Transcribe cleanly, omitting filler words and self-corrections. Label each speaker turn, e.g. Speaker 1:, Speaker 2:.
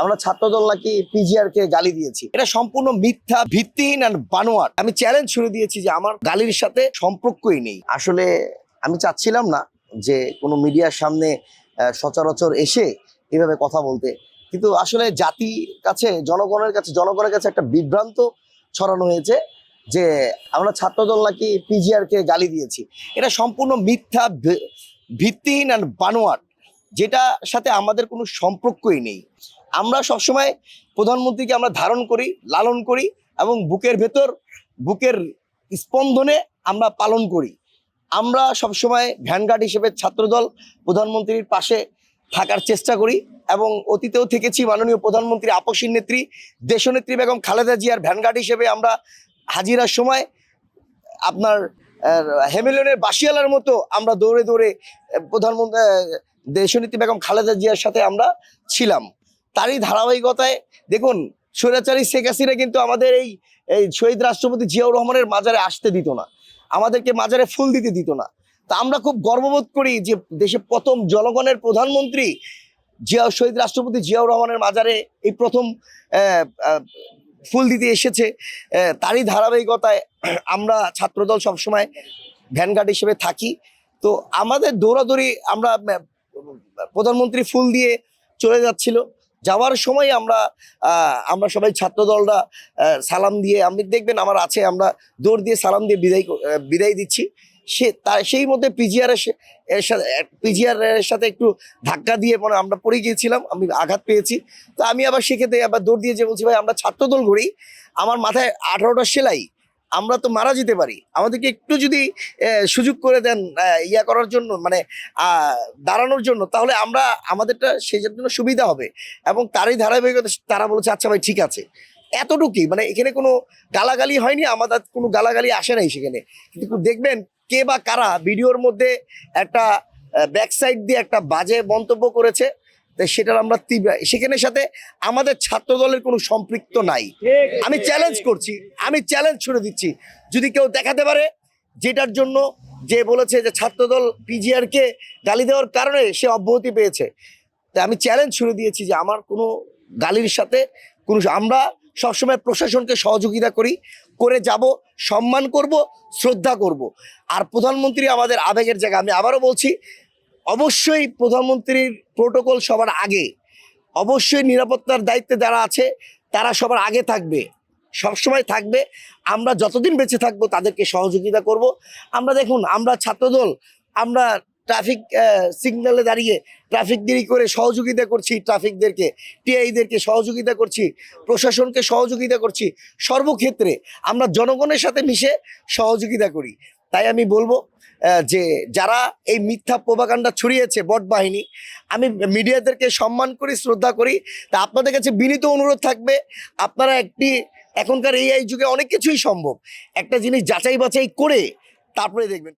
Speaker 1: আমরা ছাত্রদল নাকি পিজিআর কে গালি দিয়েছি, এটা সম্পূর্ণ মিথ্যা, ভিত্তিহীন আর বানোয়াট। আমি চ্যালেঞ্জ ছুড়ে দিয়েছি যে আমার গালির সাথে সম্পর্কই নেই। আসলে আমি চাচ্ছিলাম না যে কোনো মিডিয়ার সামনে সচরাচর এসে এভাবে কথা বলতে, কিন্তু আসলে জাতির কাছে, জনগণের কাছে একটা বিভ্রান্ত ছড়ানো হয়েছে যে আমরা ছাত্রদল নাকি পিজিআর কে গালি দিয়েছি। এটা সম্পূর্ণ মিথ্যা, ভিত্তিহীন আর বানোয়াট, যেটার সাথে আমাদের কোনো সম্পর্কই নেই। আমরা সবসময় প্রধানমন্ত্রীকে আমরা ধারণ করি, লালন করি এবং বুকের স্পন্দনে আমরা পালন করি। আমরা সবসময় ভ্যানগার্ড হিসেবে ছাত্রদল প্রধানমন্ত্রীর পাশে থাকার চেষ্টা করি এবং অতীতেও থেকেছি। মাননীয় প্রধানমন্ত্রী আপসীর নেত্রী দেশনেত্রী বেগম খালেদা জিয়ার ভ্যানগার্ড হিসেবে আমরা হাজিরার সময় আপনার হেমিলনের বাসিয়ালার মতো আমরা দৌড়ে দৌড়ে প্রধানমন্ত্রী দেশনেত্রী বেগম খালেদা জিয়ার সাথে আমরা ছিলাম। তারই ধারাবাহিকতায় দেখুন, স্বৈরাচারী শেখ হাসিনা কিন্তু আমাদের এই শহীদ রাষ্ট্রপতি জিয়াউর রহমানের মাজারে আসতে দিত না, আমাদেরকে মাজারে ফুল দিতে দিত না। তা আমরা খুব গর্ববোধ করি যে দেশে প্রথম জনগণের প্রধানমন্ত্রী শহীদ রাষ্ট্রপতি জিয়াউর রহমানের মাজারে এই প্রথম ফুল দিতে এসেছে। তারই ধারাবাহিকতায় আমরা ছাত্রদল সবসময় ভ্যানগার্ড হিসেবে থাকি। তো আমাদের দৌড়াদৌড়ি, আমরা প্রধানমন্ত্রী ফুল দিয়ে চলে যাচ্ছিল, যাওয়ার সময় আমরা সবাই ছাত্রদলরা সালাম দিয়ে, আপনি দেখবেন আমার আছে, আমরা দৌড় দিয়ে সালাম দিয়ে বিদায় দিচ্ছি। সেই মধ্যে পিজিআর এর সাথে একটু ধাক্কা দিয়ে মানে আমরা পড়ে গিয়েছিলাম, আমি আঘাত পেয়েছি। তো আমি আবার সেক্ষেত্রে আবার দৌড় দিয়ে যে বলছি, ভাই আমরা ছাত্রদল করি, আমার মাথায় 18টা সেলাই, আমরা তো মারা যেতে পারি, আমাদেরকে একটু যদি সুযোগ করে দেন ইয়া করার জন্য, মানে দাঁড়ানোর জন্য, তাহলে আমাদেরটা সেই জন্য সুবিধা হবে। এবং তারই ধারাবাহিকতা তারা বলেছে আচ্ছা ভাই ঠিক আছে। এতটুকুই, মানে এখানে কোনো গালাগালি হয়নি, আমাদের কোনো গালাগালি আসে নাই সেখানে। কিন্তু দেখবেন কে বা কারা ভিডিওর মধ্যে একটা ব্যাক সাইড দিয়ে একটা বাজে মন্তব্য করেছে, সেটার আমরা সেখানের সাথে আমাদের ছাত্র দলের কোনো সম্পৃক্ত নাই। আমি চ্যালেঞ্জ ছুড়ে দিচ্ছি, যদি কেউ দেখাতে পারে যেটার জন্য যে বলেছে যে ছাত্রদল পিজিআর কে গালি দেওয়ার কারণে সে অব্যাহতি পেয়েছে, তাই আমি চ্যালেঞ্জ ছুড়ে দিয়েছি যে আমার কোনো গালির সাথে আমরা সবসময় প্রশাসনকে সহযোগিতা করে যাব, সম্মান করব, শ্রদ্ধা করব। আর প্রধানমন্ত্রী আমাদের আবেগের জায়গা। আমি আবারও বলছি, অবশ্যই প্রধানমন্ত্রীর প্রোটোকল সবার আগে, অবশ্যই নিরাপত্তার দায়িত্বে যারা আছে তারা সবার আগে থাকবে, সবসময় থাকবে। আমরা যতদিন বেঁচে থাকবো তাদেরকে সহযোগিতা করব। আমরা দেখুন, আমরা ছাত্রদল, আমরা ট্রাফিক সিগন্যালে দাঁড়িয়ে ট্রাফিক দেরি করে সহযোগিতা করছি, ট্রাফিকদেরকে, টিআইদেরকে সহযোগিতা করছি, প্রশাসনকে সহযোগিতা করছি। সর্বক্ষেত্রে আমরা জনগণের সাথে মিশে সহযোগিতা করি। তাই আমি বলবো যে যারা এই মিথ্যা প্রোপাগান্ডা ছড়িয়েছে বট বাহিনী, আমি মিডিয়াদেরকে সম্মান করি, শ্রদ্ধা করি। তা আপনাদের কাছে বিনীত অনুরোধ থাকবে, আপনারা এখনকার এই যুগে অনেক কিছুই সম্ভব, একটা জিনিস যাচাই বাছাই করে তারপরে দেখবেন।